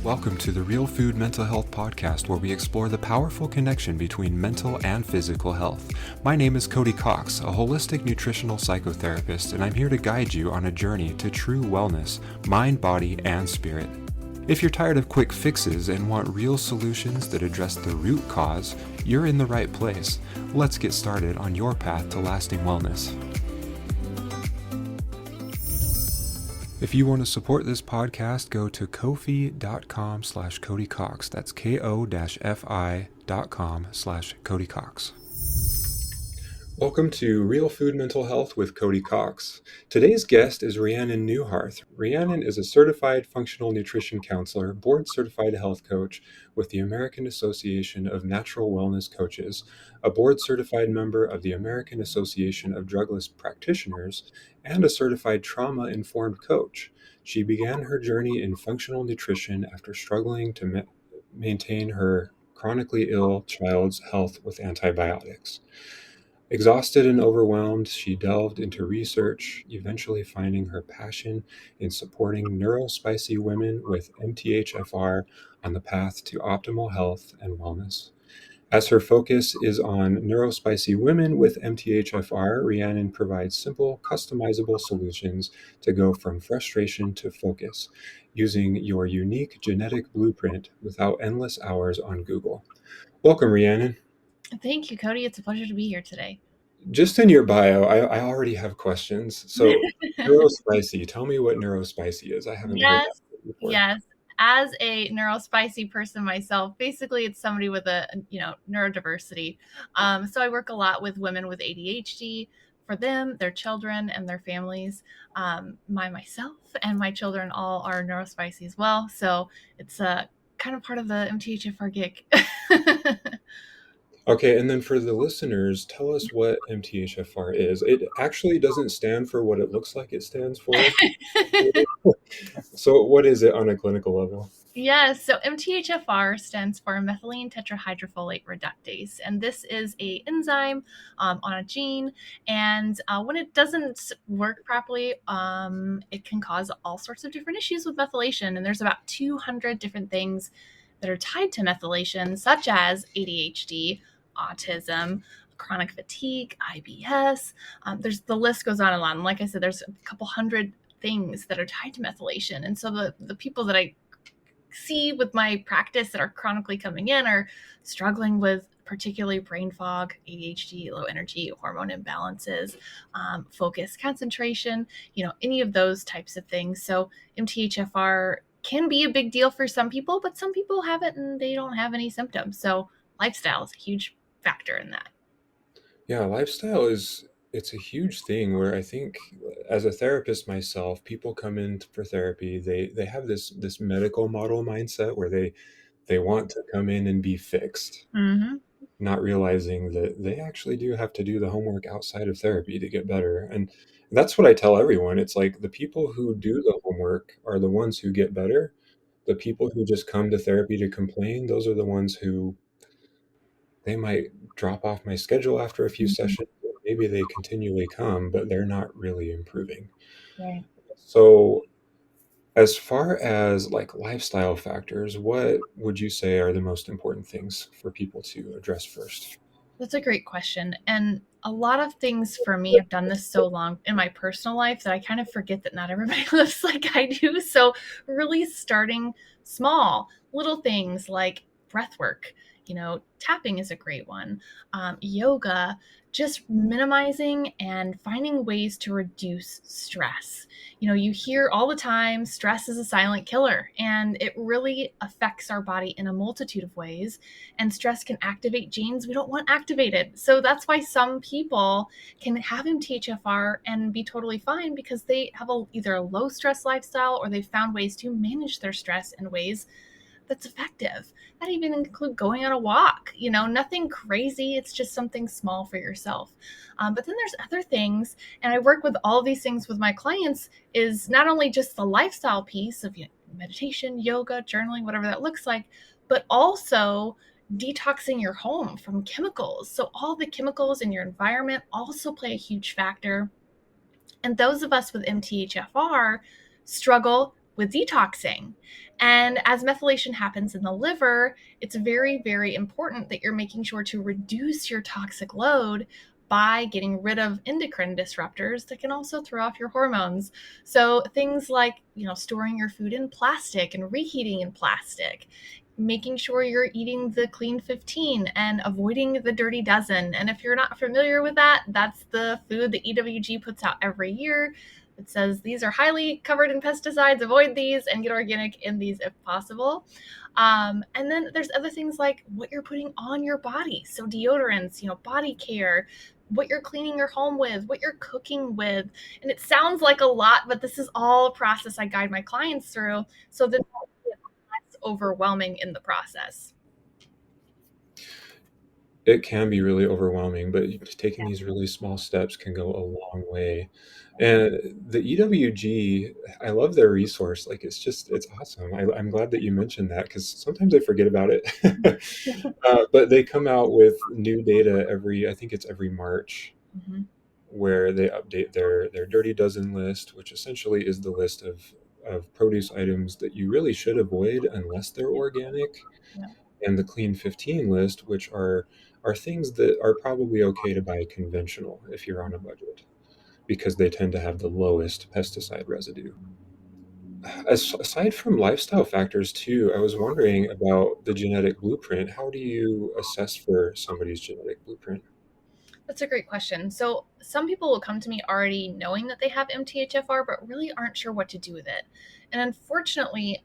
Welcome to the Real Food Mental Health Podcast, where we explore the powerful connection between mental and physical health. My name is Cody Cox, a holistic nutritional psychotherapist, and I'm here to guide you on a journey to true wellness, mind, body, and spirit. If you're tired of quick fixes and want real solutions that address the root cause, you're in the right place. Let's get started on your path to lasting wellness. If you want to support this podcast, go to ko-fi.com/CodyCox. That's ko-fi.com/CodyCox. Welcome to Real Food Mental Health with Cody Cox. Today's guest is Rhiannon Neuharth. Rhiannon is a certified functional nutrition counselor, board-certified health coach with the American Association of Natural Wellness Coaches, a board-certified member of the American Association of Drugless Practitioners, and a certified trauma-informed coach. She began her journey in functional nutrition after struggling to maintain her chronically ill child's health with antibiotics. Exhausted and overwhelmed, she delved into research, eventually finding her passion in supporting neurospicy women with MTHFR on the path to optimal health and wellness. As her focus is on neurospicy women with MTHFR, Rhiannon provides simple, customizable solutions to go from frustration to focus, using your unique genetic blueprint without endless hours on Google. Welcome, Rhiannon. Thank you, Cody. It's a pleasure to be here today. Just in your bio, I already have questions. So, neurospicy, tell me what neurospicy is. I haven't heard that before. Yes. As a neurospicy person myself, basically it's somebody with a neurodiversity. So I work a lot with women with ADHD, for them, their children, and their families. Myself and my children all are neurospicy as well. So it's kind of part of the MTHFR gig. Okay, and then for the listeners, tell us what MTHFR is. It actually doesn't stand for what it looks like it stands for. So what is it on a clinical level? Yes, so MTHFR stands for methylene tetrahydrofolate reductase, and this is a enzyme on a gene, and when it doesn't work properly, it can cause all sorts of different issues with methylation, and there's about 200 different things that are tied to methylation, such as ADHD, autism, chronic fatigue, IBS. The list goes on and on. Like I said, there's a couple hundred things that are tied to methylation, and so the people that I see with my practice that are chronically coming in are struggling with particularly brain fog, ADHD, low energy, hormone imbalances, focus, concentration, any of those types of things. So MTHFR can be a big deal for some people, but some people have it and they don't have any symptoms. So lifestyle is a huge factor in that. Yeah, lifestyle it's a huge thing where I think as a therapist myself, people come in for therapy, they have this medical model mindset where they want to come in and be fixed, not realizing that they actually do have to do the homework outside of therapy to get better. And that's what I tell everyone. It's like the people who do the homework are the ones who get better. The people who just come to therapy to complain, those are the ones who they might drop off my schedule after a few sessions. Maybe they continually come, but they're not really improving. Right. So as far as like lifestyle factors, what would you say are the most important things for people to address first? That's a great question. And a lot of things for me, I've done this so long in my personal life that I kind of forget that not everybody lives like I do. So really starting small, little things like breath work, tapping is a great one. Yoga, just minimizing and finding ways to reduce stress. You hear all the time, stress is a silent killer, and it really affects our body in a multitude of ways. And stress can activate genes we don't want activated. So that's why some people can have MTHFR and be totally fine because they have either a low stress lifestyle or they've found ways to manage their stress in ways that's effective. That even include going on a walk, nothing crazy. It's just something small for yourself. But then there's other things, and I work with all these things with my clients, is not only just the lifestyle piece of meditation, yoga, journaling, whatever that looks like, but also detoxing your home from chemicals. So all the chemicals in your environment also play a huge factor. And those of us with MTHFR struggle with detoxing. And as methylation happens in the liver, it's very, very important that you're making sure to reduce your toxic load by getting rid of endocrine disruptors that can also throw off your hormones. So things like, storing your food in plastic and reheating in plastic, making sure you're eating the clean 15 and avoiding the dirty dozen. And if you're not familiar with that, that's the food that EWG puts out every year. It says these are highly covered in pesticides, avoid these and get organic in these if possible. And then there's other things like what you're putting on your body. So deodorants, body care, what you're cleaning your home with, what you're cooking with. And it sounds like a lot, but this is all a process I guide my clients through so that it's overwhelming in the process. It can be really overwhelming, but taking these really small steps can go a long way. And the EWG, I love their resource. Like it's awesome. I'm glad that you mentioned that because sometimes I forget about it. But they come out with new data I think it's every March, Mm-hmm. where they update their Dirty Dozen list, which essentially is the list of produce items that you really should avoid unless they're organic, Yeah. and the Clean 15 list, which are things that are probably okay to buy conventional if you're on a budget, because they tend to have the lowest pesticide residue. Aside from lifestyle factors, too, I was wondering about the genetic blueprint. How do you assess for somebody's genetic blueprint? That's a great question. So, some people will come to me already knowing that they have MTHFR, but really aren't sure what to do with it. And unfortunately,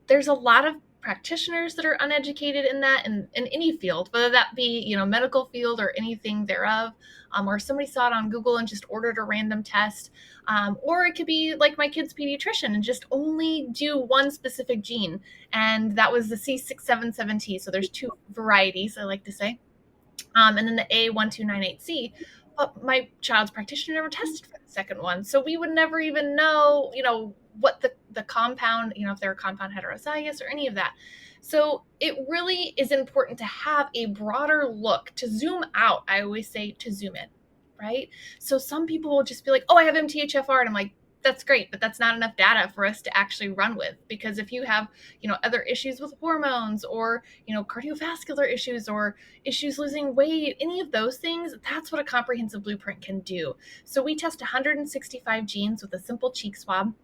there's a lot of practitioners that are uneducated in that in any field, whether that be, medical field or anything thereof, or somebody saw it on Google and just ordered a random test. Or it could be like my kid's pediatrician and just only do one specific gene. And that was the C677T. So there's two varieties, I like to say, and then the A1298C. But my child's practitioner never tested for the second one. So we would never even know, what the compound, if they're a compound heterozygous or any of that. So it really is important to have a broader look, to zoom out. I always say to zoom in, right? So some people will just be like, oh, I have MTHFR. And I'm like, that's great, but that's not enough data for us to actually run with. Because if you have, other issues with hormones or, cardiovascular issues or issues losing weight, any of those things, that's what a comprehensive blueprint can do. So we test 165 genes with a simple cheek swab,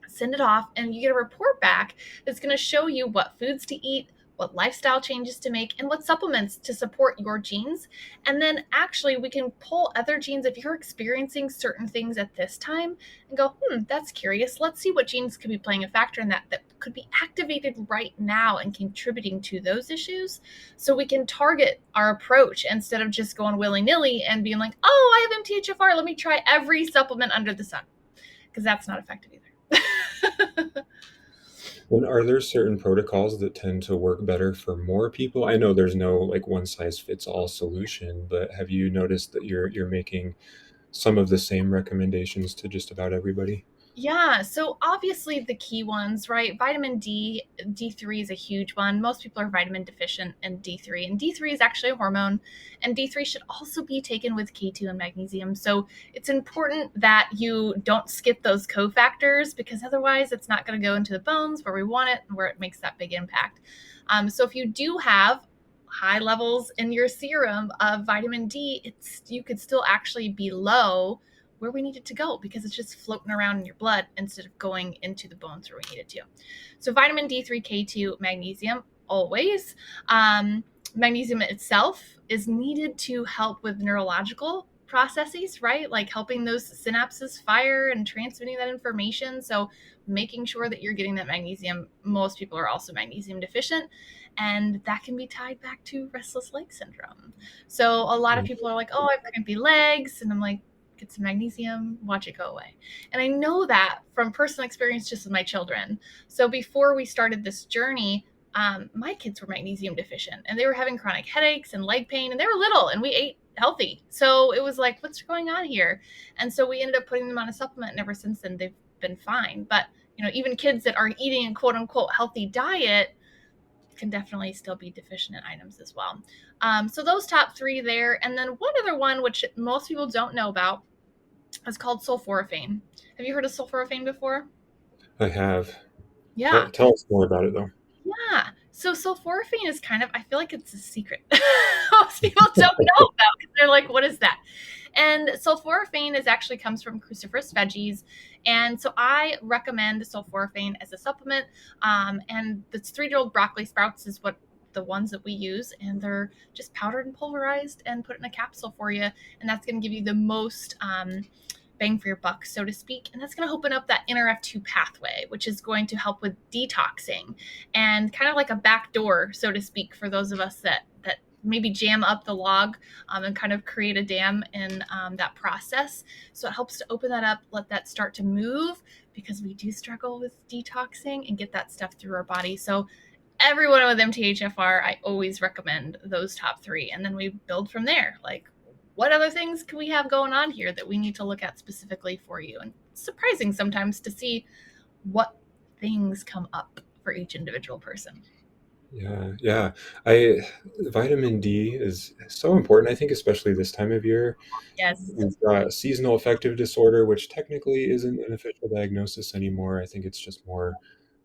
send it off, and you get a report back that's going to show you what foods to eat, what lifestyle changes to make, and what supplements to support your genes. And then actually we can pull other genes if you're experiencing certain things at this time and go, that's curious. Let's see what genes could be playing a factor in that could be activated right now and contributing to those issues. So we can target our approach instead of just going willy-nilly and being like, oh, I have MTHFR, let me try every supplement under the sun, because that's not effective either. And are there certain protocols that tend to work better for more people? I know there's no like one size fits all solution, but have you noticed that you're making some of the same recommendations to just about everybody? Yeah, so obviously the key ones, right? Vitamin D, D3 is a huge one. Most people are vitamin deficient in D3, and D3 is actually a hormone, and D3 should also be taken with K2 and magnesium. So it's important that you don't skip those cofactors, because otherwise it's not going to go into the bones where we want it and where it makes that big impact. So if you do have high levels in your serum of vitamin D, you could still actually be low where we need it to go, because it's just floating around in your blood instead of going into the bones where we need it to. So vitamin D3, K2, magnesium, always. Magnesium itself is needed to help with neurological processes, right? Like helping those synapses fire and transmitting that information. So making sure that you're getting that magnesium. Most people are also magnesium deficient, and that can be tied back to restless leg syndrome. So a lot of people are like, oh, I have crampy legs. And I'm like, get some magnesium, watch it go away. And I know that from personal experience just with my children. So before we started this journey, my kids were magnesium deficient and they were having chronic headaches and leg pain, and they were little and we ate healthy. So it was like, what's going on here? And so we ended up putting them on a supplement, and ever since then they've been fine. But, even kids that are eating a quote unquote healthy diet can definitely still be deficient in items as well. So those top three there. And then one other one, which most people don't know about, is called sulforaphane. Have you heard of sulforaphane before? I have. Yeah. Tell us more about it, though. Yeah. So sulforaphane is kind of, I feel like it's a secret. Most people don't know about because they're like, what is that? And sulforaphane is actually comes from cruciferous veggies. And so I recommend sulforaphane as a supplement. And the 3-year-old broccoli sprouts is what the ones that we use, and they're just powdered and pulverized and put in a capsule for you. And that's going to give you the most bang for your buck, so to speak. And that's going to open up that NRF2 pathway, which is going to help with detoxing and kind of like a back door, so to speak, for those of us that maybe jam up the log and kind of create a dam in that process. So it helps to open that up, let that start to move, because we do struggle with detoxing and get that stuff through our body. So everyone with MTHFR, I always recommend those top 3. And then we build from there. Like, what other things can we have going on here that we need to look at specifically for you? And it's surprising sometimes to see what things come up for each individual person. Yeah, yeah. I Vitamin D is so important. I think especially this time of year, Yes. we've got seasonal affective disorder, which technically isn't an official diagnosis anymore. I think it's just more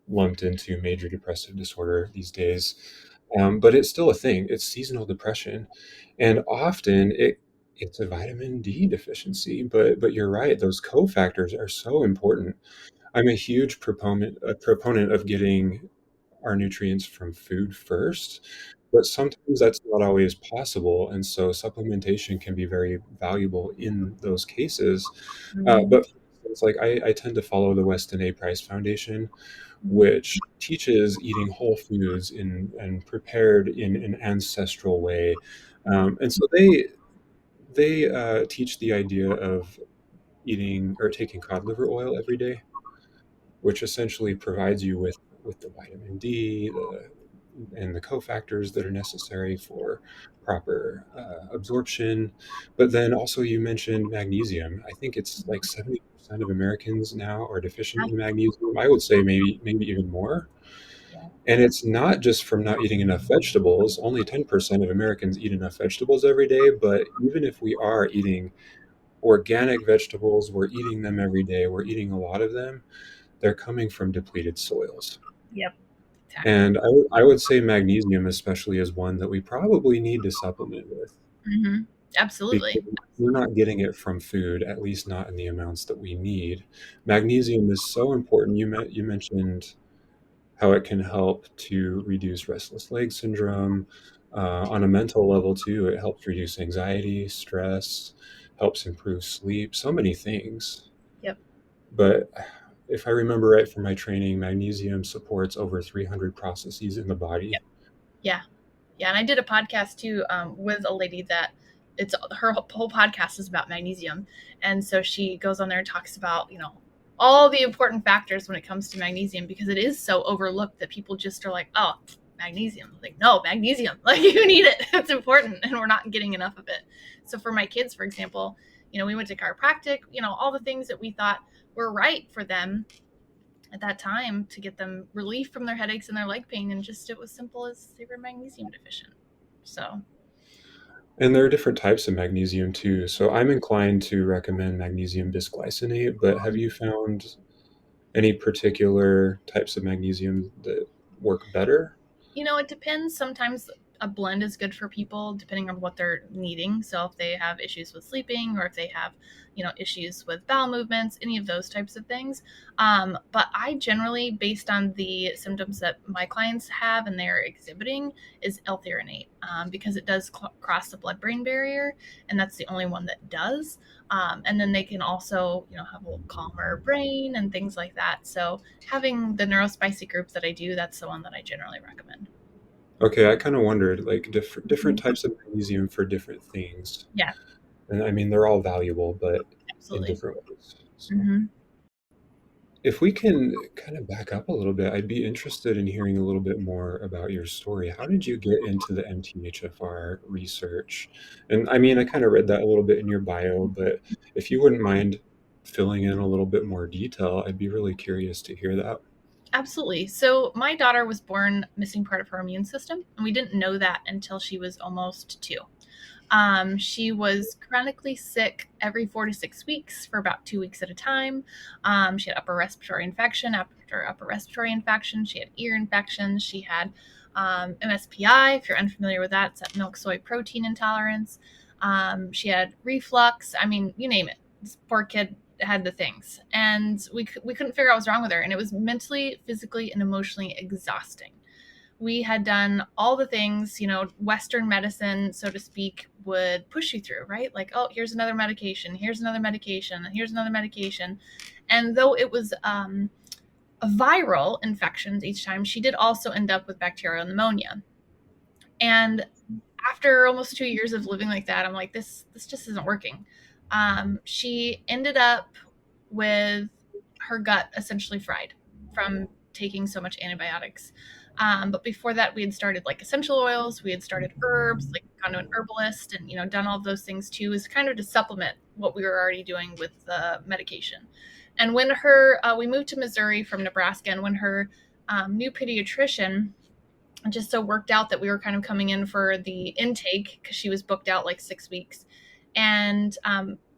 lumped into major depressive disorder these days. But it's still a thing. It's seasonal depression, and often it's a vitamin D deficiency. But you're right; those cofactors are so important. I'm a huge proponent of getting our nutrients from food first, but sometimes that's not always possible, and so supplementation can be very valuable in those cases. Mm-hmm. But for instance, like I tend to follow the Weston A. Price Foundation, Mm-hmm. which teaches eating whole foods in and prepared in an ancestral way. And so they teach the idea of eating or taking cod liver oil every day, which essentially provides you with the vitamin D, and the cofactors that are necessary for proper absorption. But then also you mentioned magnesium. I think it's like 70% of Americans now are deficient in magnesium. I would say maybe even more. Yeah. And it's not just from not eating enough vegetables. Only 10% of Americans eat enough vegetables every day. But even if we are eating organic vegetables, we're eating them every day, we're eating a lot of them, they're coming from depleted soils. Yep. Exactly. And I would say magnesium especially is one that we probably need to supplement with, Mm-hmm. because Absolutely. we're not getting it from food, at least not in the amounts that we need. Magnesium is so important. You mentioned how it can help to reduce restless leg syndrome. On a mental level too, it helps reduce anxiety, stress, helps improve sleep, so many things. Yep. But if I remember right from my training, magnesium supports over 300 processes in the Yep. body. Yeah. Yeah, and I did a podcast too with a lady that it's her whole podcast is about magnesium, and so she goes on there and talks about all the important factors when it comes to magnesium, because it is so overlooked that people just are like, oh, magnesium. Like, no, magnesium, like, you need it. It's important, and we're not getting enough of it. So for my kids, for example, we went to chiropractic, all the things that we thought were right for them at that time to get them relief from their headaches and their leg pain, and just it was simple as they were magnesium deficient. So And there are different types of magnesium too. So I'm inclined to recommend magnesium bisglycinate, but have you found any particular types of magnesium that work better? it depends. Sometimes a blend is good for people depending on what they're needing. So if they have issues with sleeping, or if they have, issues with bowel movements, any of those types of things. But I generally, based on the symptoms that my clients have and they're exhibiting, is L-threonate, because it does cross the blood-brain barrier, and that's the only one that does. And then they can also, have a little calmer brain and things like that. So having the neurospicy group that I do, that's the one that I generally recommend. Okay, I kind of wondered, like different types of magnesium for different things. Yeah, And I mean, they're all valuable, but in absolutely. different ways. So Hmm. if we can kind of back up a little bit, I'd be interested in hearing a little bit more about your story. How did you get into the MTHFR research? And I mean, I kind of read that a little bit in your bio, but if you wouldn't mind filling in a little bit more detail, I'd be really curious to hear that. Absolutely. So my daughter was born missing part of her immune system, and we didn't know that until she was almost 2. She was chronically sick every 4 to 6 weeks for about 2 weeks at a time. She had upper respiratory infection. After upper respiratory infection, she had ear infections. She had MSPI, if you're unfamiliar with that, it's that milk soy protein intolerance. She had reflux. I mean, you name it. This poor kid had the things, and we couldn't figure out what was wrong with her, and it was mentally, physically, and emotionally exhausting. We had done all the things, Western medicine, so to speak, would push you through, right? Like, oh, here's another medication, here's another medication, here's another medication. And though it was a viral infections each time, she did also end up with bacterial pneumonia. And after almost 2 years of living like that, I'm like, this just isn't working. She ended up with her gut essentially fried from taking so much antibiotics. But before that, we had started like essential oils, we had started herbs, like gone to an herbalist, and done all of those things too, is kind of to supplement what we were already doing with the medication. And when we moved to Missouri from Nebraska, and when her new pediatrician just so worked out that we were kind of coming in for the intake because she was booked out like 6 weeks, and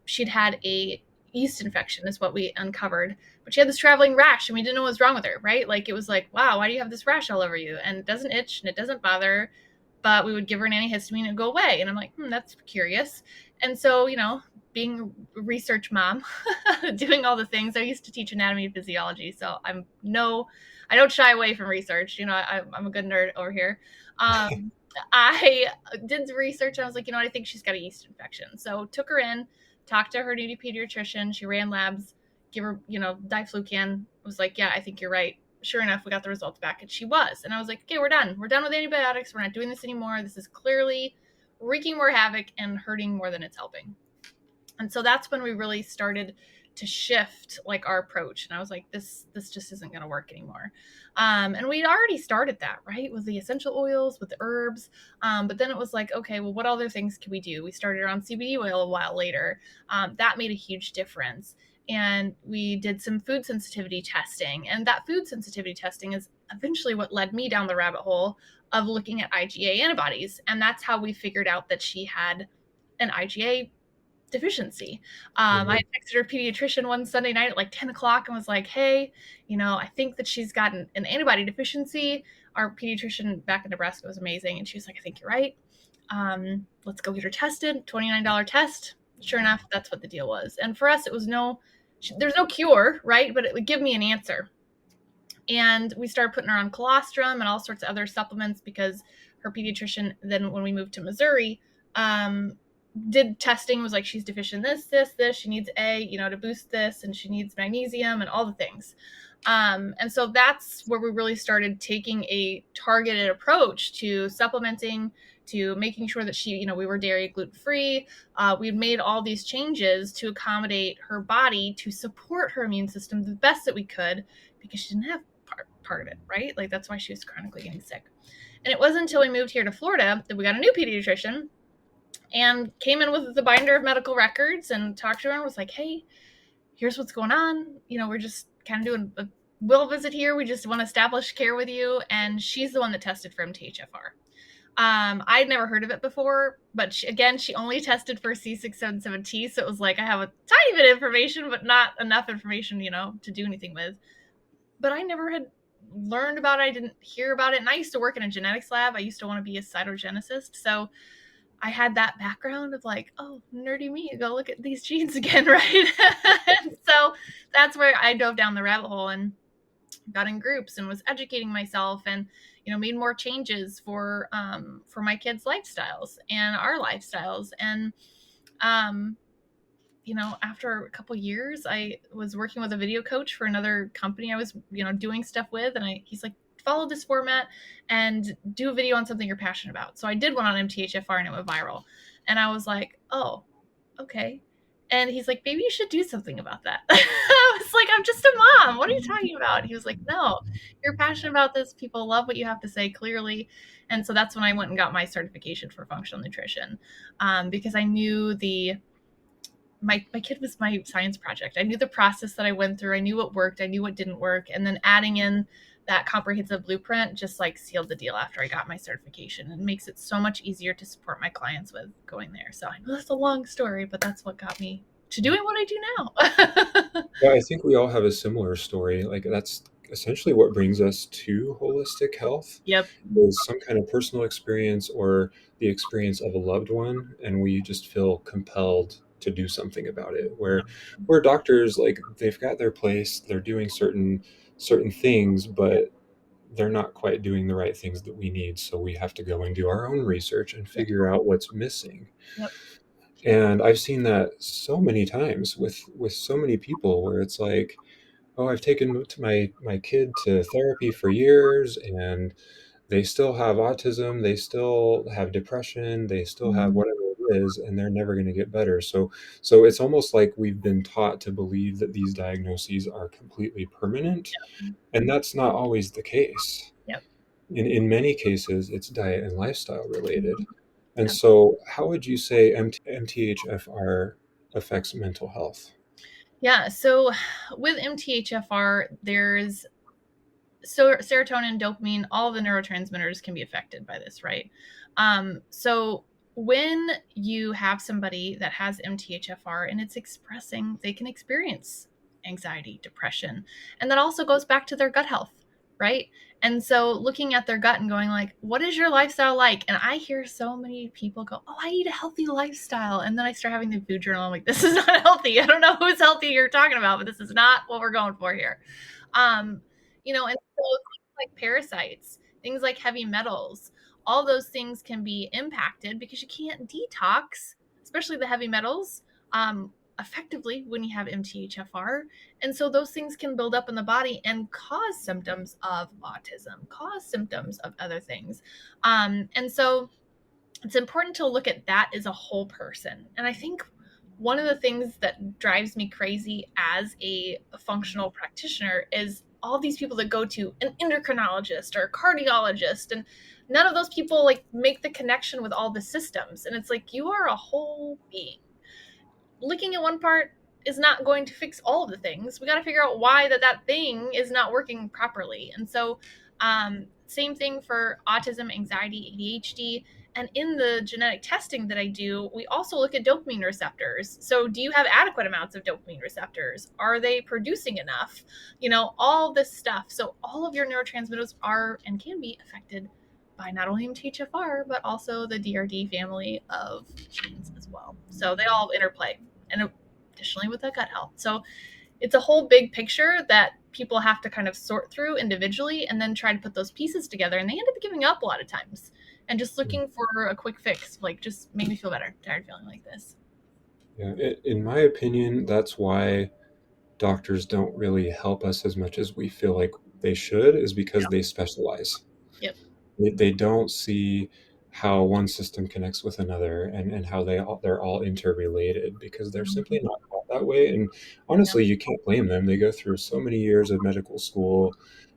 she'd had a yeast infection is what we uncovered, but she had this traveling rash and we didn't know what was wrong with her, right? Like, it was like, wow, why do you have this rash all over you? And it doesn't itch and it doesn't bother, but we would give her an antihistamine and it'd go away. And I'm like, that's curious. And so, being a research mom, doing all the things, I used to teach anatomy and physiology, so I don't shy away from research. I'm a good nerd over here. I did the research and I was like, I think she's got a yeast infection. So took her in, talked to her new pediatrician. She ran labs, give her, diflucan. Was like, yeah, I think you're right. Sure enough, we got the results back, and she was. And I was like, okay, we're done. We're done with antibiotics. We're not doing this anymore. This is clearly wreaking more havoc and hurting more than it's helping. And so that's when we really started to shift like our approach. And I was like, this just isn't going to work anymore. And we'd already started that, right? With the essential oils, with the herbs. But then it was like, okay, well, what other things can we do? We started around CBD oil a while later. That made a huge difference. And we did some food sensitivity testing. And that food sensitivity testing is eventually what led me down the rabbit hole of looking at IgA antibodies. And that's how we figured out that she had an IgA deficiency. I texted her pediatrician one Sunday night at like 10 o'clock and was like, hey, I think that she's got an antibody deficiency. Our pediatrician back in Nebraska was amazing. And she was like, I think you're right. Let's go get her tested. $29 test. Sure enough, that's what the deal was. And for us, it was there's no cure, right? But it would give me an answer. And we started putting her on colostrum and all sorts of other supplements because her pediatrician, then when we moved to Missouri, did testing, was like, she's deficient in this, she needs A, to boost this, and she needs magnesium and all the things. And so that's where we really started taking a targeted approach to supplementing, to making sure that she, we were dairy gluten-free. We made all these changes to accommodate her body to support her immune system the best that we could, because she didn't have part of it, right? Like, that's why she was chronically getting sick. And it wasn't until we moved here to Florida that we got a new pediatrician and came in with the binder of medical records and talked to her and was like, hey, here's what's going on. We're just kind of doing a will visit here. We just want to establish care with you. And she's the one that tested for MTHFR. I'd never heard of it before, but she only tested for C677T. So it was like, I have a tiny bit of information, but not enough information, to do anything with. But I never had learned about it. I didn't hear about it. And I used to work in a genetics lab. I used to want to be a cytogenicist. So I had that background of like, oh, nerdy me, go look at these genes again, right? So that's where I dove down the rabbit hole and got in groups and was educating myself, and made more changes for my kids' lifestyles and our lifestyles. And after a couple years, I was working with a video coach for another company I was doing stuff with, and he's like, follow this format and do a video on something you're passionate about. So I did one on MTHFR and it went viral. And I was like, oh, okay. And he's like, maybe you should do something about that. I was like, I'm just a mom. What are you talking about? He was like, no, you're passionate about this. People love what you have to say clearly. And so that's when I went and got my certification for functional nutrition, because I knew my kid was my science project. I knew the process that I went through. I knew what worked. I knew what didn't work. And then adding in that comprehensive blueprint just like sealed the deal after I got my certification, and makes it so much easier to support my clients with going there. So I know that's a long story, but that's what got me to doing what I do now. Yeah, I think we all have a similar story. Like that's essentially what brings us to holistic health Yep. is some kind of personal experience or the experience of a loved one, and we just feel compelled to do something about it. Where doctors, like, they've got their place, they're doing certain things, but they're not quite doing the right things that we need. So we have to go and do our own research and Yep. figure out what's missing. Yep. And I've seen that so many times with so many people where it's like, oh, I've taken my kid to therapy for years, and they still have autism, they still have depression, they still have Mhm. whatever it is, and they're never going to get better. So it's almost like we've been taught to believe that these diagnoses are completely permanent, and that's not always the case. Yep. In many cases, it's diet and lifestyle related. Mhm. And so, how would you say MTHFR affects mental health? Yeah. So with MTHFR, there's serotonin, dopamine, all the neurotransmitters can be affected by this, right? So when you have somebody that has MTHFR and it's expressing, they can experience anxiety, depression, and that also goes back to their gut health, right? And so looking at their gut and going like, what is your lifestyle like? And I hear so many people go, oh, I eat a healthy lifestyle. And then I start having the food journal. I'm like, this is not healthy. I don't know who's healthy you're talking about, but this is not what we're going for here. Um, and so things like parasites, things like heavy metals, all those things can be impacted because you can't detox, especially the heavy metals, effectively when you have MTHFR. And so those things can build up in the body and cause symptoms of autism, cause symptoms of other things. And so it's important to look at that as a whole person. And I think one of the things that drives me crazy as a functional practitioner is all these people that go to an endocrinologist or a cardiologist, and none of those people like make the connection with all the systems. And it's like you are a whole being. Looking at one part is not going to fix all of the things. We got to figure out why that thing is not working properly. And so, same thing for autism, anxiety, ADHD. And in the genetic testing that I do, we also look at dopamine receptors. So, do you have adequate amounts of dopamine receptors? Are they producing enough? All this stuff. So, all of your neurotransmitters are and can be affected by not only MTHFR, but also the DRD family of genes as well. So, they all interplay, and additionally with the gut health. So it's a whole big picture that people have to kind of sort through individually and then try to put those pieces together. And they end up giving up a lot of times and just looking for a quick fix, like just make me feel better. Tired of feeling like this. Yeah, in my opinion, that's why doctors don't really help us as much as we feel like they should, is because Yep. they specialize. Yep. They don't see how one system connects with another, and how they're all interrelated, because they're simply Mhm. not taught that way. And Yep. honestly, you can't blame them. They go through so many years of medical school,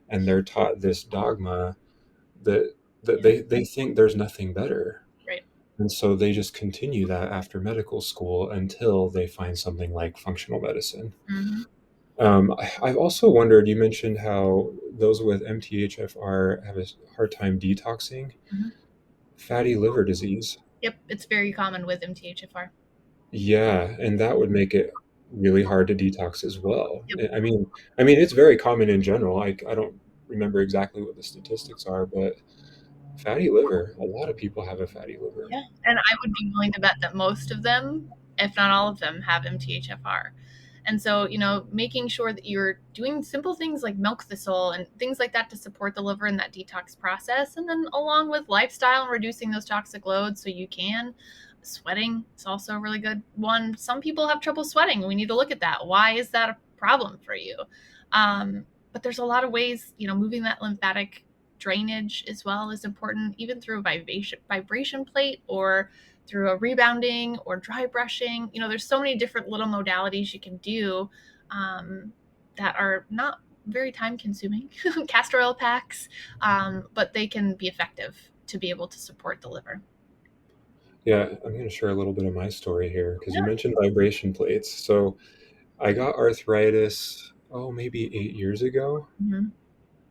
and they're taught this dogma that Yeah. they think there's nothing better. Right. And so they just continue that after medical school until they find something like functional medicine. Mm-hmm. I've also wondered, you mentioned how those with MTHFR have a hard time detoxing. Mm-hmm. Fatty liver disease. Yep. It's very common with MTHFR. Yeah, and that would make it really hard to detox as well. Yep. I mean, it's very common in general. I don't remember exactly what the statistics are, but fatty liver, a lot of people have a fatty liver. Yeah. And I would be willing to bet that most of them, if not all of them, have MTHFR. And so, making sure that you're doing simple things like milk thistle and things like that to support the liver in that detox process. And then, along with lifestyle and reducing those toxic loads so you can. Sweating is also a really good one. Some people have trouble sweating. We need to look at that. Why is that a problem for you? But there's a lot of ways, moving that lymphatic drainage as well is important, even through a vibration plate or through a rebounding or dry brushing. There's so many different little modalities you can do that are not very time consuming, castor oil packs, but they can be effective to be able to support the liver. Yeah, I'm going to share a little bit of my story here because you Yeah. mentioned vibration plates. So I got arthritis, oh, maybe 8 years ago. Mm-hmm.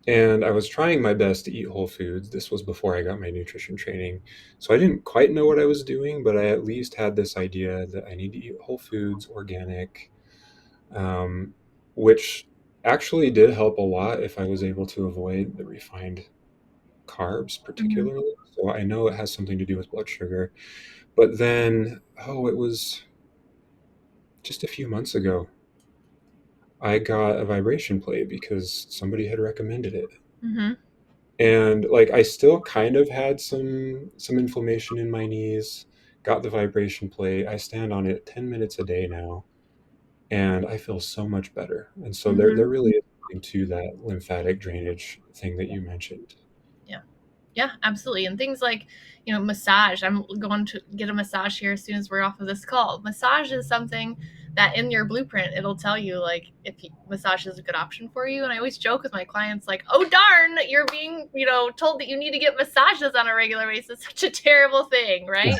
And I was trying my best to eat whole foods. This was before I got my nutrition training. So I didn't quite know what I was doing, but I at least had this idea that I need to eat whole foods, organic, um, which actually did help a lot if I was able to avoid the refined carbs, Mm-hmm. particularly. So I know it has something to do with blood sugar. But then, oh, it was just a few months ago, I got a vibration plate because somebody had recommended it. Mm-hmm. And like I still kind of had some inflammation in my knees. Got the vibration plate. I stand on it 10 minutes a day now, and I feel so much better. And so there Mm-hmm. really is something to that lymphatic drainage thing that you mentioned. Yeah. Yeah, absolutely. And things like, massage. I'm going to get a massage here as soon as we're off of this call. Massage is something that in your blueprint, it'll tell you like if massage is a good option for you. And I always joke with my clients like, oh darn, you're being, told that you need to get massages on a regular basis. Such a terrible thing, right?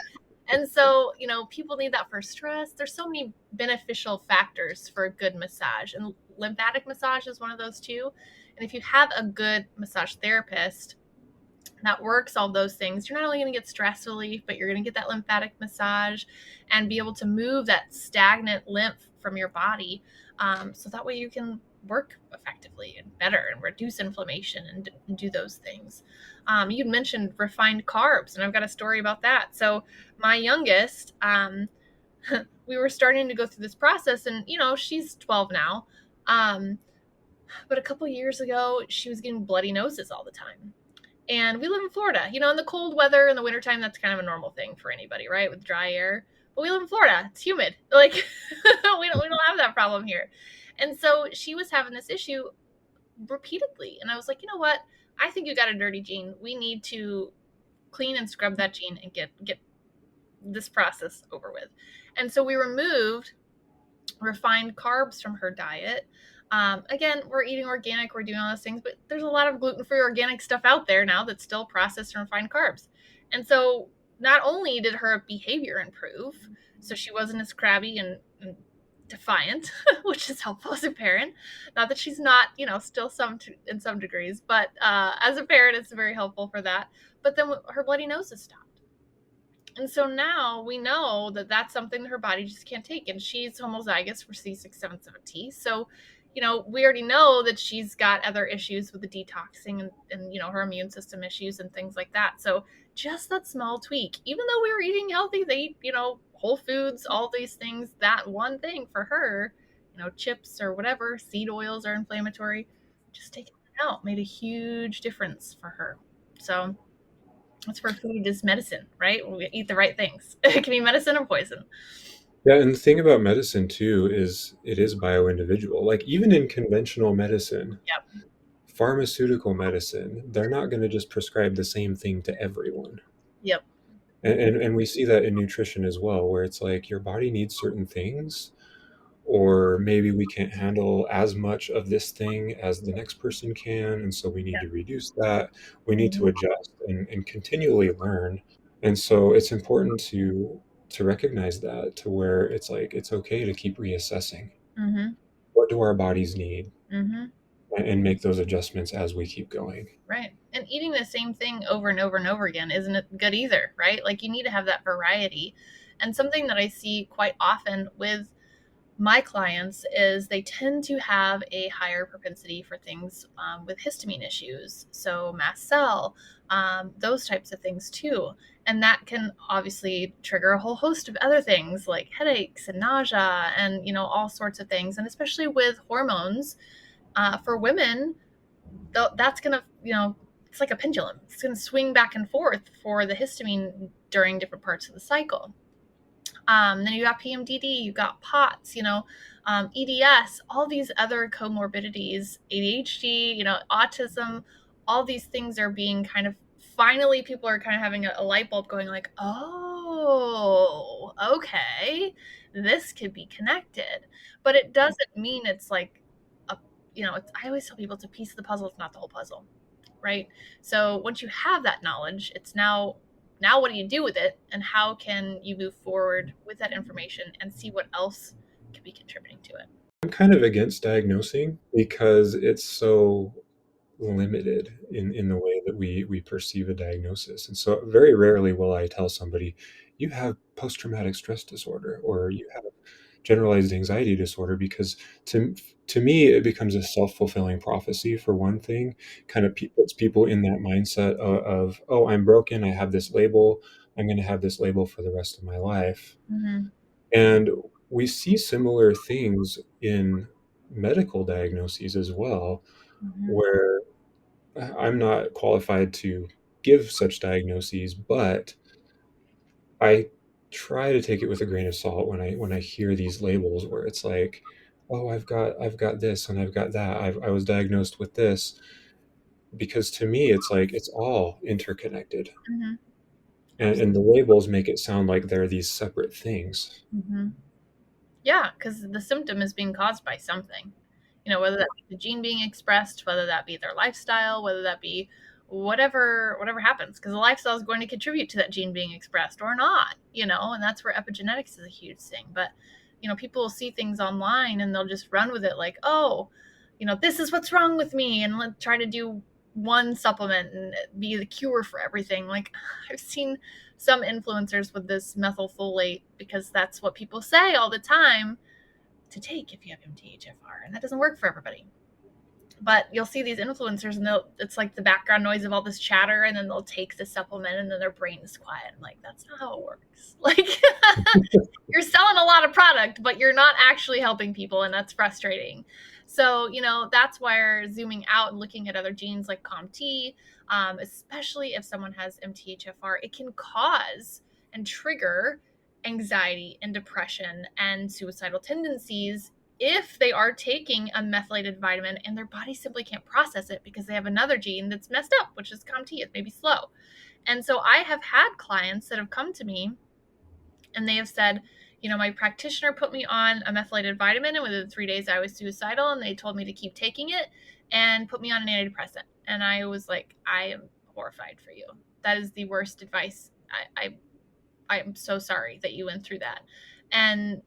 And so, people need that for stress. There's so many beneficial factors for a good massage. And lymphatic massage is one of those too. And if you have a good massage therapist that works all those things, you're not only going to get stress relief, but you're going to get that lymphatic massage and be able to move that stagnant lymph from your body. So that way you can work effectively and better and reduce inflammation and do those things. You mentioned refined carbs, and I've got a story about that. So my youngest, we were starting to go through this process, and she's 12 now. But a couple years ago, she was getting bloody noses all the time. And we live in Florida. In the cold weather in the wintertime, that's kind of a normal thing for anybody, right? With dry air. But we live in Florida. It's humid. Like we don't have that problem here. And so she was having this issue repeatedly. And I was like, you know what? I think you got a dirty gene. We need to clean and scrub that gene and get this process over with. And so we removed refined carbs from her diet. Again, we're eating organic, we're doing all those things, but there's a lot of gluten-free organic stuff out there now that's still processed and refined carbs. And so not only did her behavior improve, so she wasn't as crabby and defiant, which is helpful as a parent. Not that she's not, still in some degrees, but as a parent, it's very helpful for that. But then her bloody noses stopped. And so now we know that that's something that her body just can't take. And she's homozygous for C677T. So, we already know that she's got other issues with the detoxing and her immune system issues and things like that. So just that small tweak, even though we were eating healthy, they eat, whole foods, all these things, that one thing for her, chips or whatever, seed oils are inflammatory, just taking it out made a huge difference for her. So that's where food is medicine, right? We eat the right things. It can be medicine or poison. Yeah, and the thing about medicine too is it is bio-individual. Like even in conventional medicine, Yep. pharmaceutical medicine, they're not going to just prescribe the same thing to everyone. Yep. And we see that in nutrition as well, where it's like your body needs certain things, or maybe we can't handle as much of this thing as the next person can, and so we need to reduce that. We need to Mm-hmm. adjust and continually learn. And so it's important to recognize that, to where it's like it's okay to keep reassessing. Mm-hmm. What do our bodies need? Mm-hmm. And make those adjustments as we keep going. Right. And eating the same thing over and over and over again isn't good either, right? Like you need to have that variety. And something that I see quite often with my clients is they tend to have a higher propensity for things with histamine issues, so mast cell, those types of things too. And that can obviously trigger a whole host of other things like headaches and nausea and all sorts of things. And especially with hormones, for women, that's gonna it's like a pendulum. It's gonna swing back and forth for the histamine during different parts of the cycle. Then you got PMDD, you got POTS, EDS, all these other comorbidities, ADHD, autism, all these things are being kind of finally people are kind of having a light bulb going like, oh, okay, this could be connected. But it doesn't mean it's like a, I always tell people it's a piece of the puzzle, it's not the whole puzzle, right? So once you have that knowledge, it's now what do you do with it and how can you move forward with that information and see what else could be contributing to it. I'm kind of against diagnosing because it's so limited in the way that we perceive a diagnosis. And so very rarely will I tell somebody, you have post-traumatic stress disorder or you have generalized anxiety disorder, because to me it becomes a self-fulfilling prophecy. For one thing, kind of puts people in that mindset of, oh, I'm broken, I have this label, I'm going to have this label for the rest of my life. Mm-hmm. And we see similar things in medical diagnoses as well, Mm-hmm. where I'm not qualified to give such diagnoses, but I try to take it with a grain of salt when I hear these labels where it's like, oh, I've got this and I've got that. I was diagnosed with this, because to me it's like it's all interconnected, Mm-hmm. and the labels make it sound like they're these separate things. Mm-hmm. Yeah, because the symptom is being caused by something. Whether that be the gene being expressed, whether that be their lifestyle, whether that be whatever happens, because the lifestyle is going to contribute to that gene being expressed or not, and that's where epigenetics is a huge thing. But, people will see things online and they'll just run with it like, oh, this is what's wrong with me. And let's try to do one supplement and be the cure for everything. Like, I've seen some influencers with this methylfolate because that's what people say all the time to take if you have MTHFR, and that doesn't work for everybody. But you'll see these influencers and it's like the background noise of all this chatter, and then they'll take the supplement and then their brain is quiet. I'm like, that's not how it works. Like, you're selling a lot of product, but you're not actually helping people, and that's frustrating. So, that's where zooming out and looking at other genes like COMT, especially if someone has MTHFR, it can cause and trigger anxiety and depression and suicidal tendencies if they are taking a methylated vitamin and their body simply can't process it because they have another gene that's messed up, which is COMT. It may be slow. And so I have had clients that have come to me and they have said, my practitioner put me on a methylated vitamin, and within 3 days I was suicidal, and they told me to keep taking it and put me on an antidepressant. And I was like, I am horrified for you. That is the worst advice. I am so sorry that you went through that. And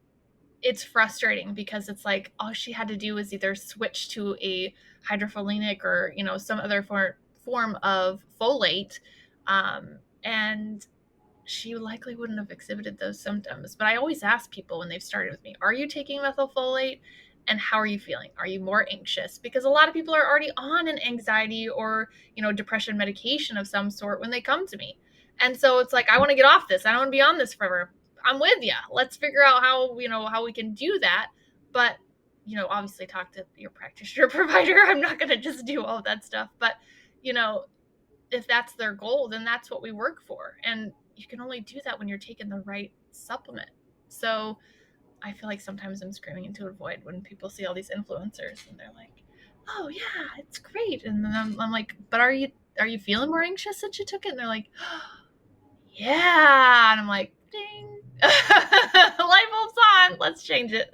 it's frustrating because it's like all she had to do was either switch to a hydrofolinic or, some other form of folate. And she likely wouldn't have exhibited those symptoms. But I always ask people when they've started with me, are you taking methylfolate? And how are you feeling? Are you more anxious? Because a lot of people are already on an anxiety or, depression medication of some sort when they come to me. And so it's like, I want to get off this. I don't want to be on this forever. I'm with you. Let's figure out how we can do that. But, obviously talk to your practitioner provider. I'm not going to just do all of that stuff. But, if that's their goal, then that's what we work for. And you can only do that when you're taking the right supplement. So I feel like sometimes I'm screaming into a void when people see all these influencers and they're like, oh yeah, it's great. And then I'm like, but are you feeling more anxious since you took it? And they're like, oh, yeah. And I'm like, ding. Light bulbs on. Let's change it.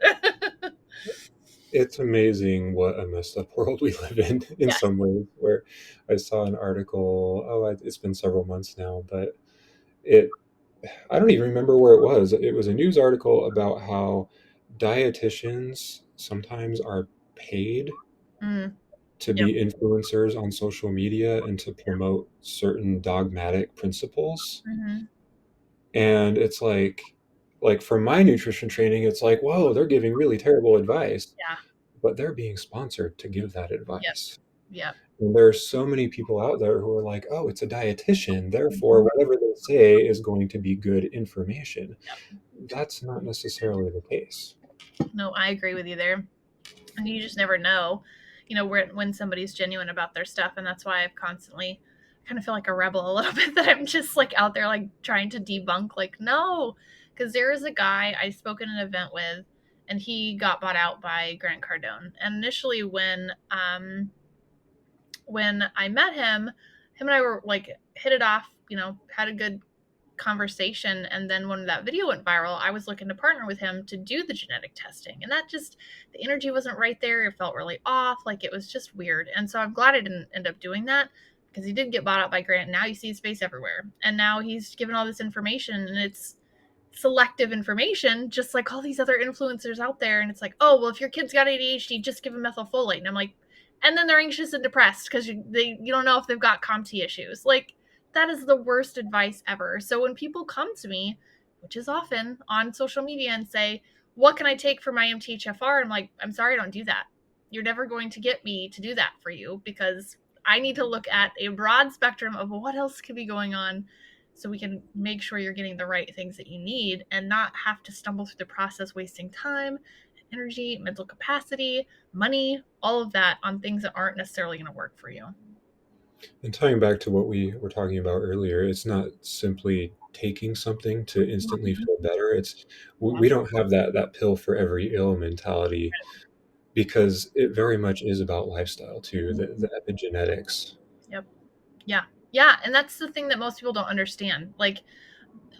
It's amazing what a messed up world we live in Yes. some ways, where I saw an article, oh, it's been several months now, but it I don't even remember where it was. It was a news article about how dietitians sometimes are paid Mm, to yep. be influencers on social media and to promote certain dogmatic principles. Mm-hmm. And it's like for my nutrition training, it's like, whoa, they're giving really terrible advice, Yeah. but they're being sponsored to give that Yep. advice. Yep. And there are so many people out there who are like, oh, it's a dietitian, therefore Mm-hmm. whatever they say is going to be good information. Yep. That's not necessarily the case. No, I agree with you there. And you just never know, when somebody's genuine about their stuff. And that's why I've constantly kind of feel like a rebel a little bit, that I'm just like out there like trying to debunk, like, no, because there is a guy I spoke at an event with, and he got bought out by Grant Cardone. And initially when I met him and I were like hit it off, had a good conversation. And then when that video went viral, I was looking to partner with him to do the genetic testing. And that just, the energy wasn't right there. It felt really off. Like it was just weird. And so I'm glad I didn't end up doing that, because he did get bought out by Grant. Now you see his face everywhere. And now he's given all this information, and it's selective information, just like all these other influencers out there. And it's like, oh, well, if your kid's got ADHD, just give him methylfolate. And I'm like, and then they're anxious and depressed because you don't know if they've got COMT issues. Like, that is the worst advice ever. So when people come to me, which is often on social media, and say, what can I take for my MTHFR? I'm like, I'm sorry, I don't do that. You're never going to get me to do that for you, because I need to look at a broad spectrum of what else could be going on, so we can make sure you're getting the right things that you need and not have to stumble through the process, wasting time, energy, mental capacity, money, all of that on things that aren't necessarily going to work for you. And tying back to what we were talking about earlier, it's not simply taking something to instantly Mhm. feel better. It's we don't have that pill for every ill mentality, because it very much is about lifestyle too, the epigenetics. Yep. Yeah. Yeah. And that's the thing that most people don't understand. Like,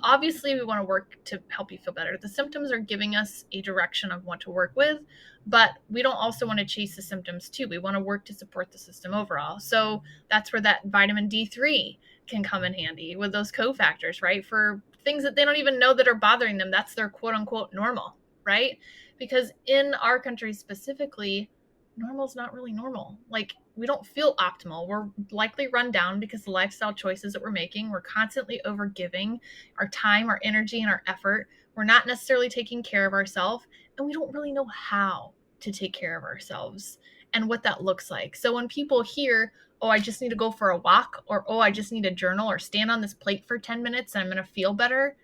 obviously we want to work to help you feel better. The symptoms are giving us a direction of what to work with, but we don't also want to chase the symptoms too. We want to work to support the system overall. So that's where that vitamin D3 can come in handy with those cofactors, right? For things that they don't even know that are bothering them. That's their quote unquote normal, right? Because in our country specifically, normal is not really normal. Like, we don't feel optimal. We're likely run down because the lifestyle choices that we're making. We're constantly over giving our time, our energy, and our effort. We're not necessarily taking care of ourselves, and we don't really know how to take care of ourselves and what that looks like. So when people hear, oh, I just need to go for a walk, or oh, I just need a journal, or stand on this plate for 10 minutes and I'm going to feel better.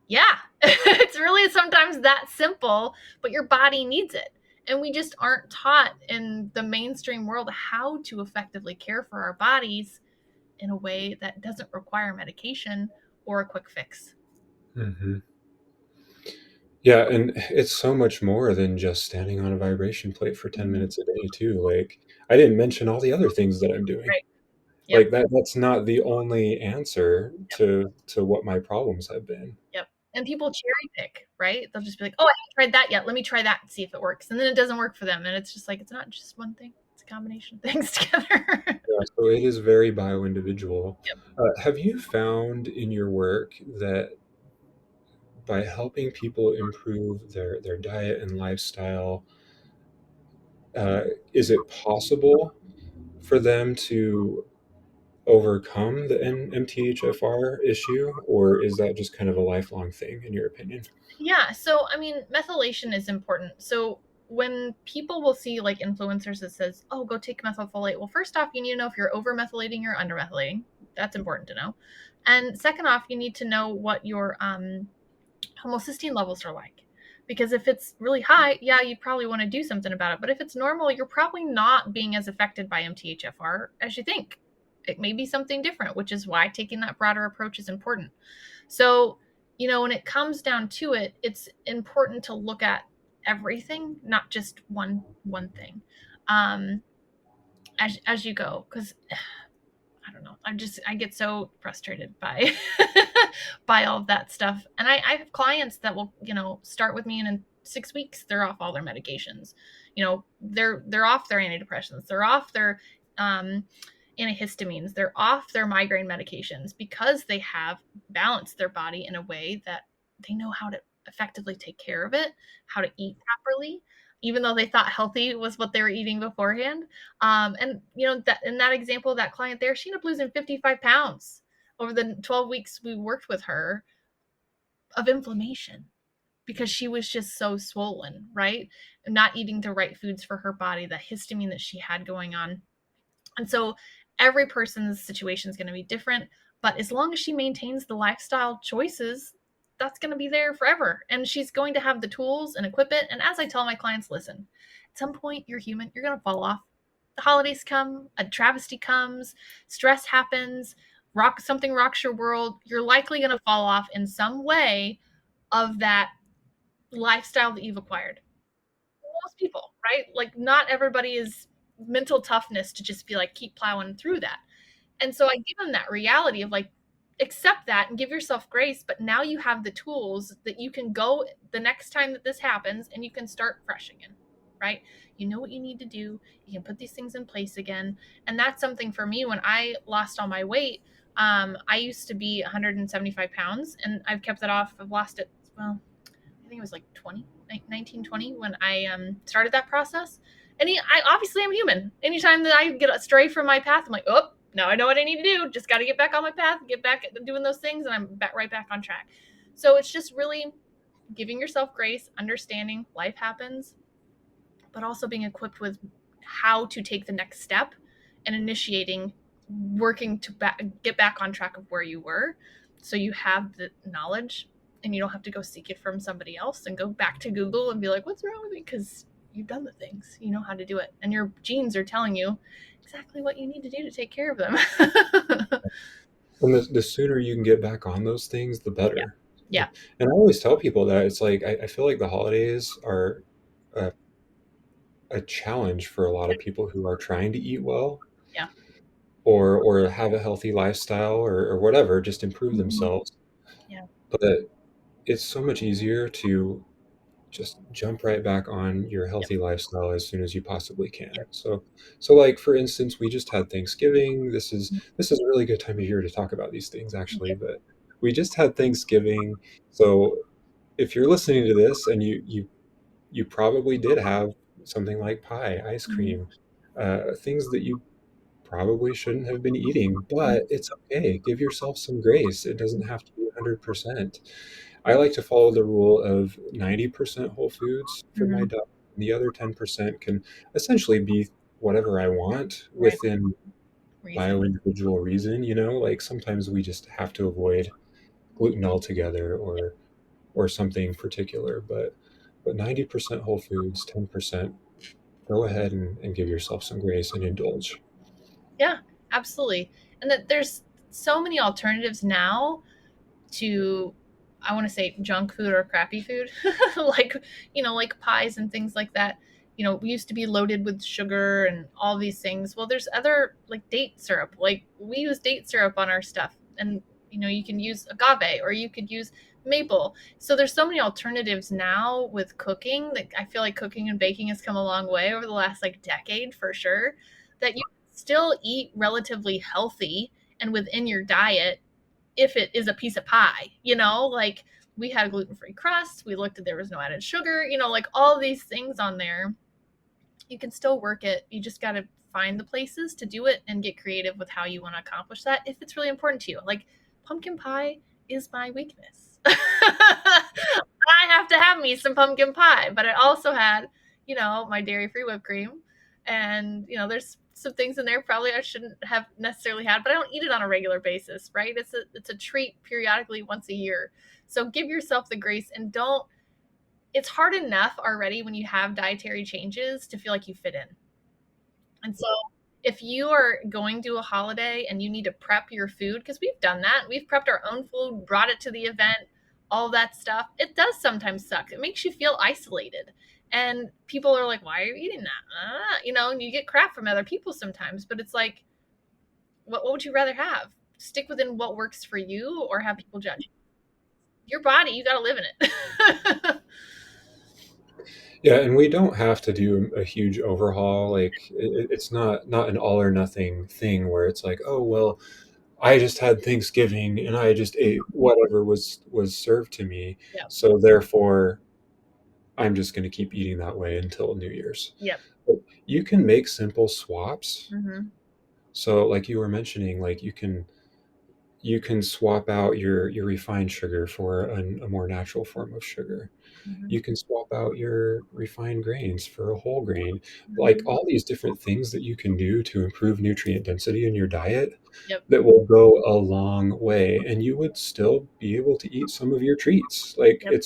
Yeah, it's really sometimes that simple, but your body needs it. And we just aren't taught in the mainstream world how to effectively care for our bodies in a way that doesn't require medication or a quick fix. Hmm. Yeah, and it's so much more than just standing on a vibration plate for 10 Mhm. minutes a day too. Like, I didn't mention all the other things that I'm doing. Right. Yep. Like, that's not the only answer Yep. to what my problems have been. Yep. And people cherry pick, right? They'll just be like, oh, I haven't tried that yet. Let me try that and see if it works. And then it doesn't work for them. And it's just like, it's not just one thing, it's a combination of things together. Yeah, so it is very bio-individual. Yep. Have you found in your work that by helping people improve their diet and lifestyle, uh, is it possible for them to overcome the MTHFR issue, or is that just kind of a lifelong thing, in your opinion? Yeah. So, I mean, methylation is important. So, when people will see like influencers that says, oh, go take methylfolate. Well, first off, you need to know if you're over methylating or under methylating. That's important to know. And second off, you need to know what your homocysteine levels are like. Because if it's really high, yeah, you probably want to do something about it. But if it's normal, you're probably not being as affected by MTHFR as you think. It may be something different, which is why taking that broader approach is important. So, when it comes down to it, it's important to look at everything, not just one thing, um, as you go, because I don't know. I get so frustrated by by all of that stuff. And I have clients that will, start with me, and in 6 weeks they're off all their medications. They're off their antidepressants. They're off their um, antihistamines. They're off their migraine medications because they have balanced their body in a way that they know how to effectively take care of it, how to eat properly, even though they thought healthy was what they were eating beforehand. And that in that example, that client there, she ended up losing 55 pounds over the 12 weeks we worked with her of inflammation, because she was just so swollen, right? Not eating the right foods for her body, the histamine that she had going on. And so every person's situation is going to be different, but as long as she maintains the lifestyle choices, that's going to be there forever. And she's going to have the tools and equip it. And as I tell my clients, listen, at some point you're human, you're going to fall off. The holidays come, a travesty comes, stress happens, something rocks your world. You're likely going to fall off in some way of that lifestyle that you've acquired. Most people, right? Like, not everybody is mental toughness to just be like, keep plowing through that. And so I give them that reality of like, accept that and give yourself grace. But now you have the tools that you can go the next time that this happens, and you can start fresh again, right? You know what you need to do. You can put these things in place again. And that's something for me when I lost all my weight. I used to be 175 pounds, and I've kept that off. I've lost it. Well, I think it was like 20, 19, 20 when I started that process. And obviously I'm human. Anytime that I get astray from my path, I'm like, oh, now I know what I need to do. Just got to get back on my path, get back doing those things, and I'm right back on track. So it's just really giving yourself grace, understanding life happens, but also being equipped with how to take the next step and initiating working to get back on track of where you were, so you have the knowledge and you don't have to go seek it from somebody else and go back to Google and be like, what's wrong with me? Because you've done the things, you know how to do it, and your genes are telling you exactly what you need to do to take care of them. And the sooner you can get back on those things, the Yeah. better. Yeah. And I always tell people that it's like I feel like the holidays are a, a challenge for a lot of people who are trying to eat well Yeah. or have a healthy lifestyle or whatever, just improve Mm-hmm. themselves. Yeah. But it's so much easier to just jump right back on your Yep. healthy lifestyle as soon as you possibly can. Yep. So like for instance, we just had Thanksgiving. This is a really good time of year to talk about these things actually, Yep. but we just had Thanksgiving. So if you're listening to this and you probably did have something like pie, ice Mm-hmm. cream, things that you probably shouldn't have been eating, Mm-hmm. but it's okay. Give yourself some grace. It doesn't have to be 100%. I like to follow the rule of 90% whole foods for my Mm-hmm. diet. And the other 10% can essentially be whatever I want Right. within my Reason. own individual reason, like sometimes we just have to avoid gluten altogether or something particular, but 90% whole foods, 10%, go ahead and give yourself some grace and indulge. Yeah, absolutely. And that there's so many alternatives now to, I want to say, junk food or crappy food, like, like pies and things like that. We used to be loaded with sugar and all these things. Well, there's other, like date syrup. Like we use date syrup on our stuff, and you can use agave or you could use maple. So there's so many alternatives now with cooking that I feel like cooking and baking has come a long way over the last like decade for sure. That you still eat relatively healthy and within your diet if it is a piece of pie, like we had gluten-free crust, we looked at there was no added sugar, like all these things on there. You can still work it. You just got to find the places to do it and get creative with how you want to accomplish that if it's really important to you. Like pumpkin pie is my weakness. I have to have me some pumpkin pie, but I also had, my dairy-free whipped cream, and there's some things in there probably I shouldn't have necessarily had, but I don't eat it on a regular basis, right? It's a treat periodically once a year. So give yourself the grace and don't. It's hard enough already when you have dietary changes to feel like you fit in. And so if you are going to a holiday and you need to prep your food, because we've done that, we've prepped our own food, brought it to the event, all that stuff, it does sometimes suck. It makes you feel isolated. And people are like, why are you eating that? And you get crap from other people sometimes, but it's like, what would you rather have? Stick within what works for you or have people judge you? Your body, you got to live in it. Yeah, and we don't have to do a huge overhaul. Like it's not an all or nothing thing where it's like, oh well, I just had Thanksgiving and I just ate whatever was served to me, Yep. so therefore I'm just going to keep eating that way until New Year's. Yep. But you can make simple swaps. Mm-hmm. So like you were mentioning, like you can swap out your refined sugar for a more natural form of sugar. Mm-hmm. You can swap out your refined grains for a whole grain. Like Mm-hmm. all these different things that you can do to improve nutrient density in your diet Yep. that will go a long way, and you would still be able to eat some of your treats. Like Yep.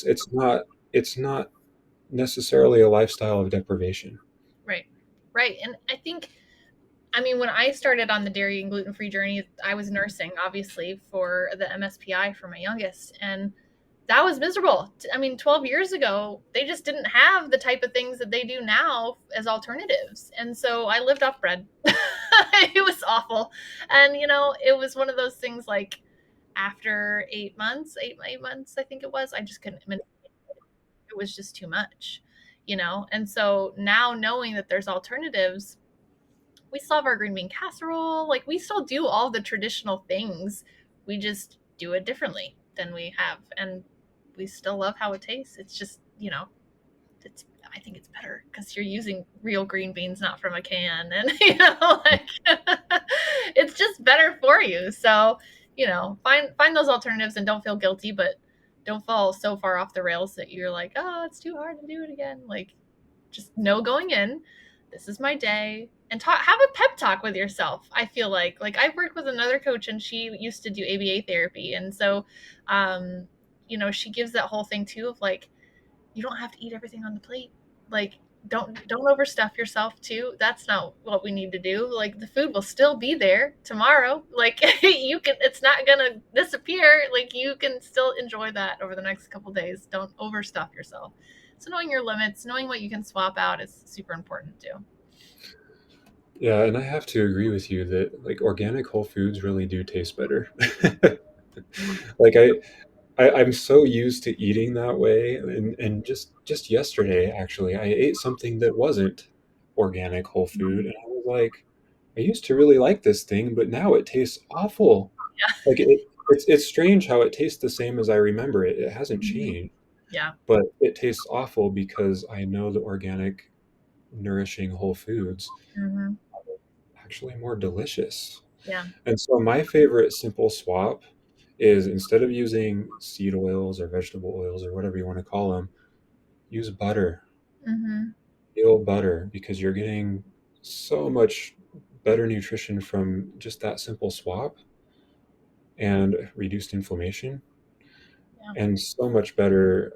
it's not necessarily a lifestyle of deprivation. Right. Right. And I mean, when I started on the dairy and gluten free journey, I was nursing, obviously, for the MSPI for my youngest. And that was miserable. I mean, 12 years ago, they just didn't have the type of things that they do now as alternatives. And so I lived off bread. It was awful. And, it was one of those things like after 8 months, 8 months, I think it was, I just couldn't, it was just too much. And so now knowing that there's alternatives, we still have our green bean casserole. Like we still do all the traditional things. We just do it differently than we have. And we still love how it tastes. It's just, it's I think it's better because you're using real green beans, not from a can. And, you know, like it's just better for you. So, you know, find those alternatives and don't feel guilty, but don't fall so far off the rails that you're like, oh, it's too hard to do it again. Like, just know going in, this is my day, and have a pep talk with yourself. I feel like I've worked with another coach and she used to do ABA therapy. And so, you know, she gives that whole thing too of like, you don't have to eat everything on the plate. Like, don't overstuff yourself too. That's not what we need to do. Like, the food will still be there tomorrow. Like, you can, it's not gonna disappear. Like, you can still enjoy that over the next couple days. Don't overstuff yourself. So knowing your limits, knowing what you can swap out is super important too. Yeah, and I have to agree with you that like organic whole foods really do taste better. Like I'm so used to eating that way, and just yesterday actually I ate something that wasn't organic whole food, and I was like, I used to really like this thing, but now it tastes awful. Like it's strange how it tastes the same as I remember it. It hasn't Mm-hmm. changed, Yeah. but it tastes awful because I know the organic, nourishing whole foods Mm-hmm. are actually more delicious. Yeah. And so my favorite simple swap is instead of using seed oils or vegetable oils or whatever you want to call them, use butter, Mm-hmm. real butter, because you're getting so much better nutrition from just that simple swap and reduced inflammation, Yeah. and so much better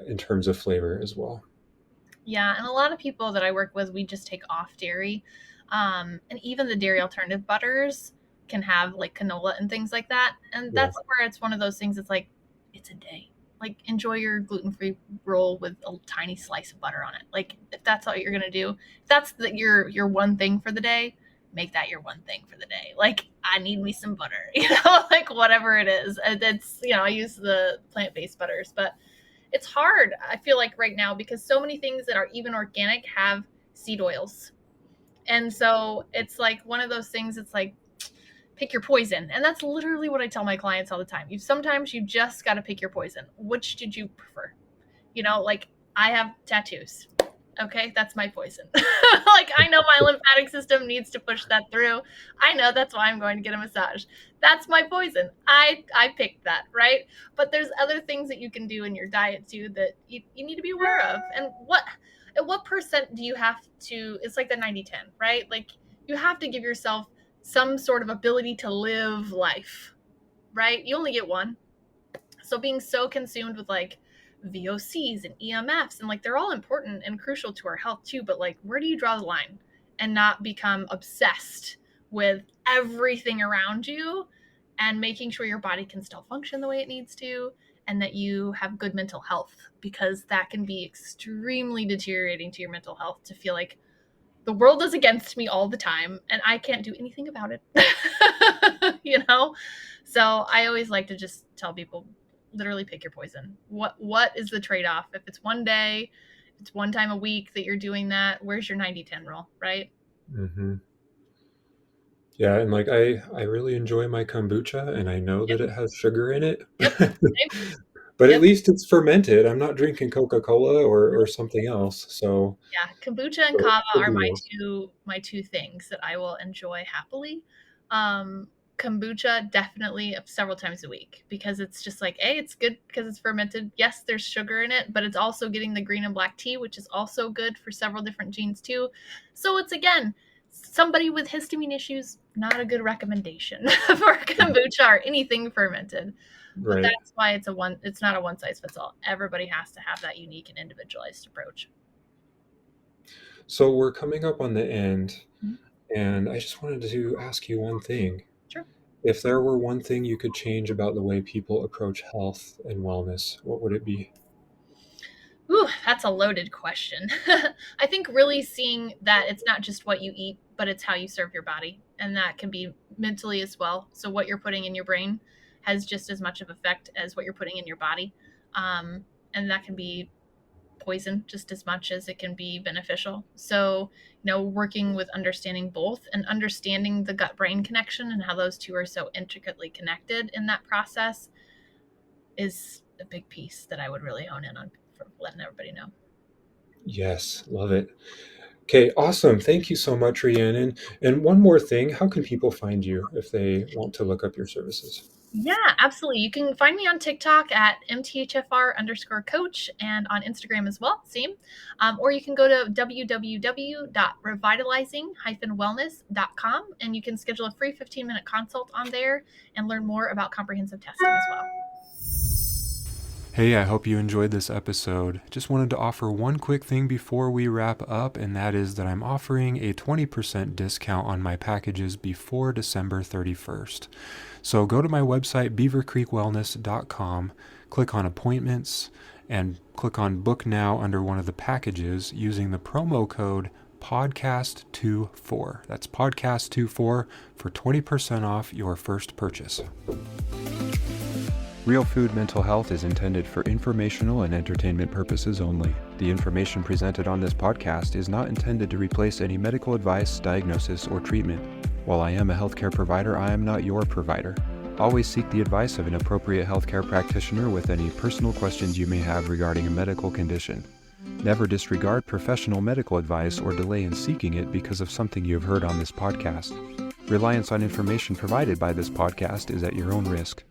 in terms of flavor as well. Yeah, and a lot of people that I work with, we just take off dairy. And even the dairy alternative butters can have like canola and things like that. And Yeah. that's where it's one of those things, it's like, it's a day. Like, enjoy your gluten-free roll with a tiny slice of butter on it. Like, if that's all you're gonna do, if that's your one thing for the day, make that your one thing for the day. Like, I need me some butter, you know, like whatever it is. And it's, you know, I use the plant-based butters, but it's hard, I feel like, right now, because so many things that are even organic have seed oils. And so it's like one of those things, it's like, pick your poison. And that's literally what I tell my clients all the time. Sometimes you just got to pick your poison. Which did you prefer? You know, like, I have tattoos. Okay, that's my poison. Like, I know my lymphatic system needs to push that through. I know that's why I'm going to get a massage. That's my poison. I picked that, right? But there's other things that you can do in your diet too that you need to be aware of. And at what percent do you have to, it's like the 90-10, right? Like, you have to give yourself some sort of ability to live life, right? You only get one. So being so consumed with like VOCs and EMFs, and like, they're all important and crucial to our health too, but like, where do you draw the line and not become obsessed with everything around you, and making sure your body can still function the way it needs to, and that you have good mental health, because that can be extremely deteriorating to your mental health to feel like the world is against me all the time and I can't do anything about it. You know? So I always like to just tell people, literally pick your poison. What is the trade-off? If it's one day, if it's one time a week that you're doing that, where's your 90-10 rule, right? Hmm. Yeah, and like I really enjoy my kombucha, and I know Yep. that it has sugar in it. Yep. Same. But at Yep. least it's fermented. I'm not drinking Coca-Cola or something else. So, Yeah, kombucha and so kava good are deal. my two things that I will enjoy happily. Kombucha definitely several times a week, because it's just like, A, it's good because it's fermented. Yes, there's sugar in it, but it's also getting the green and black tea, which is also good for several different genes too. So it's, again, somebody with histamine issues, not a good recommendation for kombucha or anything fermented. But Right. that's why it's not a one size fits all. Everybody has to have that unique and individualized approach. So we're coming up on the end, Mhm. and I just wanted to ask you one thing. Sure. If there were one thing you could change about the way people approach health and wellness, what would it be? Ooh, that's a loaded question. I think really seeing that it's not just what you eat, but it's how you serve your body. And that can be mentally as well. So what you're putting in your brain has just as much of effect as what you're putting in your body. And that can be poison just as much as it can be beneficial. So, working with understanding both and understanding the gut brain connection and how those two are so intricately connected in that process is a big piece that I would really hone in on for letting everybody know. Yes, love it. Okay, awesome. Thank you so much, Rhiannon. And one more thing, how can people find you if they want to look up your services? Yeah, absolutely. You can find me on TikTok at MTHFR_coach and on Instagram as well, same. Or you can go to www.revitalizing-wellness.com and you can schedule a free 15-minute consult on there and learn more about comprehensive testing as well. Hey, I hope you enjoyed this episode. Just wanted to offer one quick thing before we wrap up, and that is that I'm offering a 20% discount on my packages before December 31st. So go to my website, beavercreekwellness.com, click on appointments, and click on book now under one of the packages using the promo code podcast24. That's podcast24 for 20% off your first purchase. Real Food Mental Health is intended for informational and entertainment purposes only. The information presented on this podcast is not intended to replace any medical advice, diagnosis, or treatment. While I am a healthcare provider, I am not your provider. Always seek the advice of an appropriate healthcare practitioner with any personal questions you may have regarding a medical condition. Never disregard professional medical advice or delay in seeking it because of something you have heard on this podcast. Reliance on information provided by this podcast is at your own risk.